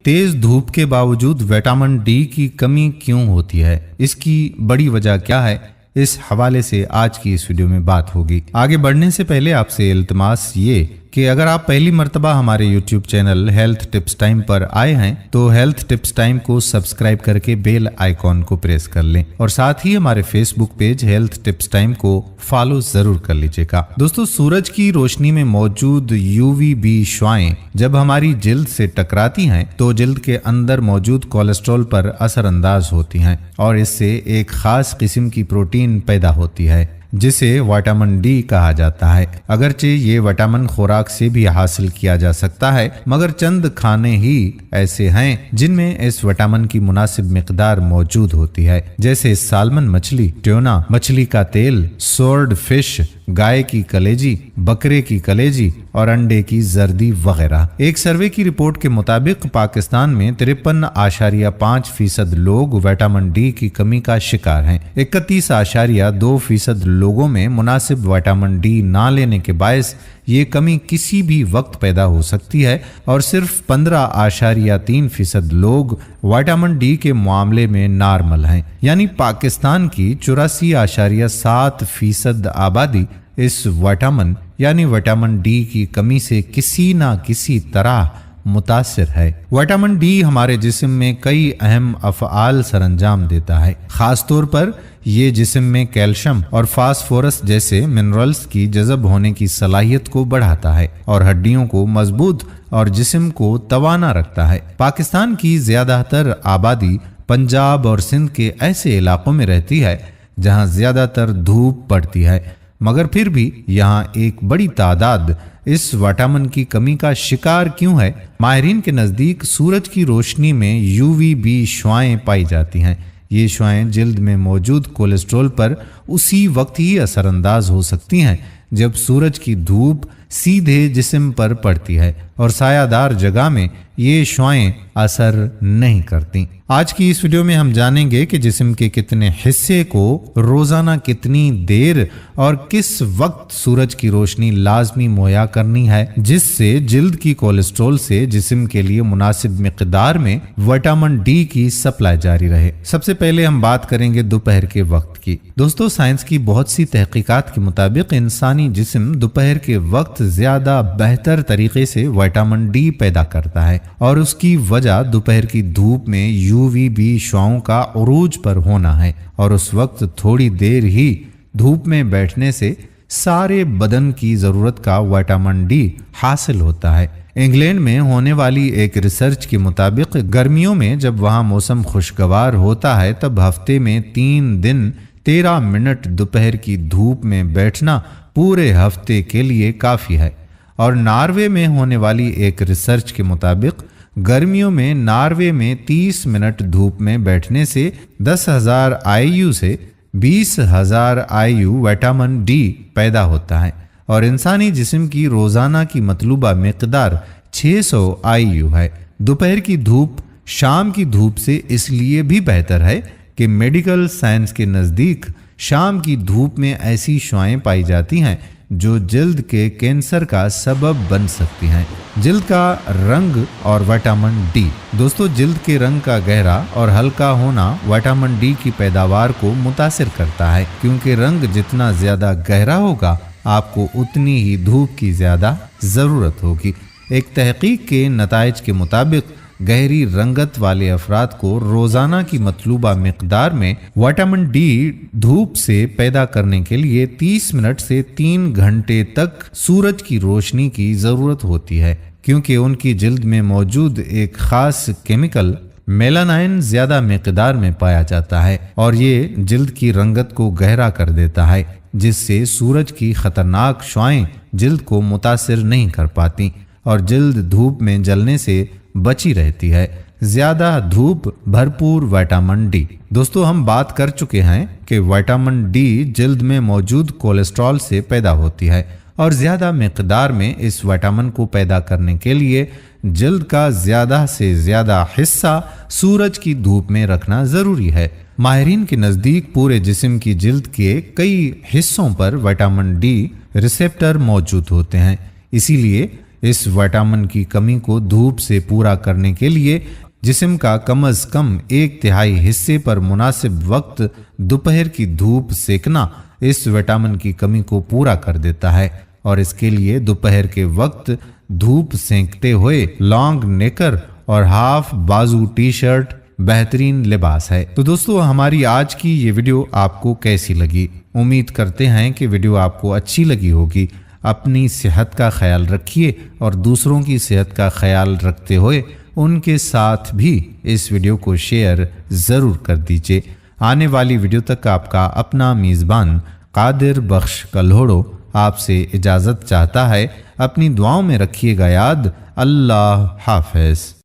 तेज धूप के बावजूद विटामिन डी की कमी क्यों होती है, इसकी बड़ी वजह क्या है, इस हवाले से आज की इस वीडियो में बात होगी। आगे बढ़ने से पहले आपसे इल्तिमास ये कि अगर आप पहली मर्तबा हमारे YouTube channel health tips time पर आए हैं तो हेल्थ टिप्स टाइम को सब्सक्राइब करके बेल आइकॉन को प्रेस कर लें और साथ ही हमारे Facebook page health tips time को फॉलो जरूर कर लीजिएगा। दोस्तों, सूरज की रोशनी में मौजूद UVB शुआएं जब हमारी जिल्द से टकराती हैं तो जिल्द के अंदर मौजूद कोलेस्ट्रॉल पर असरअंदाज होती हैं और इससे एक खास किस्म की प्रोटीन पैदा होती है जिसे विटामिन डी कहा जाता है। अगरचे ये विटामिन खुराक से भी हासिल किया जा सकता है, मगर चंद खाने ही ऐसे हैं जिनमें इस विटामिन की मुनासिब मिकदार मौजूद होती है, जैसे सालमन मछली, ट्यूना मछली का तेल, सोर्ड फिश, गाय की कलेजी, बकरे की कलेजी और अंडे की जर्दी वगैरह। एक सर्वे की रिपोर्ट के मुताबिक पाकिस्तान में 53.5% लोग विटामिन डी की कमी का शिकार हैं। 31.2% लोगों में मुनासिब विटामिन डी ना लेने के बायस ये कमी किसी भी वक्त पैदा हो सकती है और सिर्फ 15.3% लोग विटामिन डी के मामले में नॉर्मल हैं। यानी पाकिस्तान की 84.7% आबादी इस विटामिन यानी विटामिन डी की कमी से किसी ना किसी तरह मुतासिर है। विटामिन डी हमारे जिस्म में कई अहम अफ़आल सरअंजाम देता है। खास तौर पर ये जिस्म में कैल्शियम और फास्फोरस जैसे मिनरल्स की जज़ब होने की सलाहियत को बढ़ाता है और हड्डियों को मजबूत और जिस्म को तवाना रखता है। पाकिस्तान की ज्यादातर आबादी पंजाब और सिंध के ऐसे इलाकों में रहती है जहाँ ज्यादातर धूप पड़ती है, मगर फिर भी यहाँ एक बड़ी तादाद इस विटामिन की कमी का शिकार क्यों है। माहिरीन के नज़दीक सूरज की रोशनी में UVB शुआएं पाई जाती हैं। ये शुआएं जिल्द में मौजूद कोलेस्ट्रॉल पर उसी वक्त ही असरअंदाज हो सकती हैं जब सूरज की धूप सीधे जिस्म पर पड़ती है और सायादार जगह में ये शुआएं असर नहीं करती। आज की इस वीडियो में हम जानेंगे कि जिस्म के कितने हिस्से को रोजाना कितनी देर और किस वक्त सूरज की रोशनी लाजमी मुहैया करनी है जिससे जिल्द की कोलेस्ट्रॉल से जिस्म के लिए मुनासिब मिकदार में विटामिन डी की सप्लाई जारी रहे। सबसे पहले हम बात करेंगे दोपहर के वक्त की। दोस्तों, साइंस की बहुत सी तहकीकात के मुताबिक इंसानी जिस्म दोपहर के वक्त ज्यादा बेहतर तरीके से विटामिन डी पैदा करता है और उसकी वजह दोपहर की धूप में UVB शुआओं का उरूज पर होना है और उस वक्त थोड़ी देर ही धूप में बैठने से सारे बदन की जरूरत का विटामिन डी हासिल होता है। इंग्लैंड में होने वाली एक रिसर्च के मुताबिक गर्मियों में जब वहां मौसम खुशगवार होता है तब हफ्ते में 3 दिन 13 मिनट दोपहर की धूप में बैठना पूरे हफ्ते के लिए काफी है। और नॉर्वे में होने वाली एक रिसर्च के मुताबिक गर्मियों में नॉर्वे में 30 मिनट धूप में बैठने से 10,000 IU से 20,000 IU विटामिन डी पैदा होता है और इंसानी जिस्म की रोजाना की मतलूबा मिकदार 600 IU है। दोपहर की धूप शाम की धूप से इसलिए भी बेहतर है कि मेडिकल साइंस के नज़दीक शाम की धूप में ऐसी शुआएं पाई जाती हैं जो जिल्द के कैंसर का सबब बन सकती हैं। जिल्द का रंग और विटामिन डी। दोस्तों, जिल्द के रंग का गहरा और हल्का होना विटामिन डी की पैदावार को मुतासिर करता है, क्योंकि रंग जितना ज्यादा गहरा होगा आपको उतनी ही धूप की ज्यादा जरूरत होगी। एक तहकीक के नताइज के मुताबिक गहरी रंगत वाले अफराद को रोजाना की मतलूबा मिकदार में विटामिन डी धूप से पैदा करने के लिए 30 मिनट से 3 घंटे तक सूरज की रोशनी की जरूरत होती है, क्योंकि उनकी जिल्द में मौजूद एक खास केमिकल मेलानाइन ज्यादा मिकदार में पाया जाता है और ये जिल्द की रंगत को गहरा कर देता है, जिससे सूरज की खतरनाक शुआएं जिल्द को मुतासिर नहीं कर पाती और जिल्द धूप में जलने से बची रहती है। ज्यादा धूप भरपूर विटामिन डी। दोस्तों, हम बात कर चुके हैं कि विटामिन डी जिल्द में मौजूद कोलेस्ट्रॉल से पैदा होती है और ज्यादा मिकदार में इस विटामिन को पैदा करने के लिए जिल्द का ज्यादा से ज्यादा हिस्सा सूरज की धूप में रखना जरूरी है। माहिरीन के नजदीक पूरे जिस्म की जिल्द के कई हिस्सों पर विटामिन डी रिसेप्टर मौजूद होते हैं, इसीलिए इस विटामिन की कमी को धूप से पूरा करने के लिए जिस्म का कम अज कम 1/3 हिस्से पर मुनासिब वक्त दोपहर की धूप सेकना इस विटामिन की कमी को पूरा कर देता है। और इसके लिए दोपहर के वक्त धूप सेंकते हुए लॉन्ग नेकर और हाफ बाजू टी शर्ट बेहतरीन लिबास है। तो दोस्तों, हमारी आज की ये वीडियो आपको कैसी लगी? उम्मीद करते हैं कि वीडियो आपको अच्छी लगी होगी। अपनी सेहत का ख्याल रखिए और दूसरों की सेहत का ख्याल रखते हुए उनके साथ भी इस वीडियो को शेयर ज़रूर कर दीजिए। आने वाली वीडियो तक आपका अपना मेज़बान कादिर बख्श कल्होड़ो आपसे इजाज़त चाहता है। अपनी दुआओं में रखिएगा याद। अल्लाह हाफ़िज़।